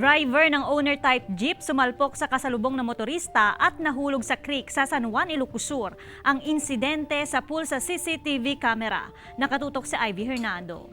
Driver ng owner-type jeep sumalpok sa kasalubong na motorista at nahulog sa creek sa San Juan, Ilocos Sur. Ang insidente sapul sa CCTV camera. Nakatutok si Ivy Hernando.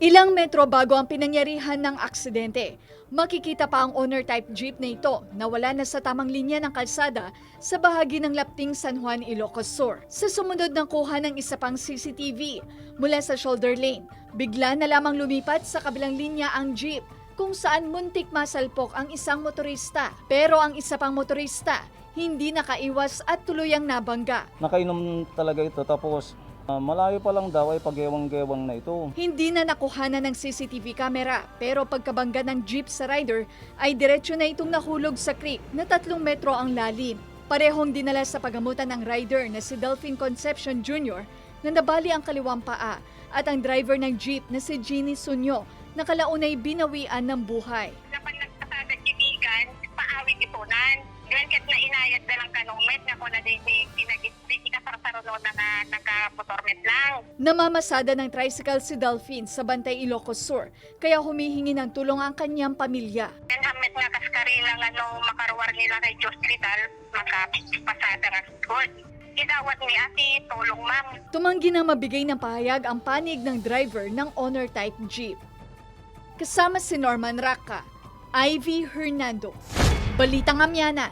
Ilang metro bago ang pinangyarihan ng aksidente, makikita pa ang owner-type jeep na ito na wala na sa tamang linya ng kalsada sa bahagi ng Lapting San Juan, Ilocos Sur. Sa sumunod ng kuha ng isa pang CCTV mula sa shoulder lane, bigla na lamang lumipat sa kabilang linya ang jeep kung saan muntik masalpok ang isang motorista. Pero ang isa pang motorista hindi nakaiwas at tuluyang nabangga. Nakainom talaga ito tapos malayo pa lang daw ay paggewang-gewang na ito. Hindi na nakuhanan ng CCTV camera pero pagkabangga ng jeep sa rider ay diretsyo na itong nahulog sa creek na 3 metro ang lalim. Parehong dinala sa pagamutan ng rider na si Delphine Concepcion Jr. na nabali ang kaliwang paa at ang driver ng jeep na si Jeannie Sunyo na kalaunay binawian ng buhay. Kapag nagpasada kinigan, paawit ipunan. Diyan kat na inayad na lang kanumet na kung na din ikasarsaroon na nakamotormet lang. Namamasada ng tricycle si Delphine sa Bantay, Ilocos Sur, kaya humihingi ng tulong ang kanyang pamilya. Yan hamet nga kaskari lang makaruwar nila kay hospital, makapasada nga school. Idawat ni ate, tulong ma'am. Tumanggi na mabigay ng pahayag ang panig ng driver ng owner-type jeep. Kasama si Norman Raka, Ivy Hernando, Balitang Amianan.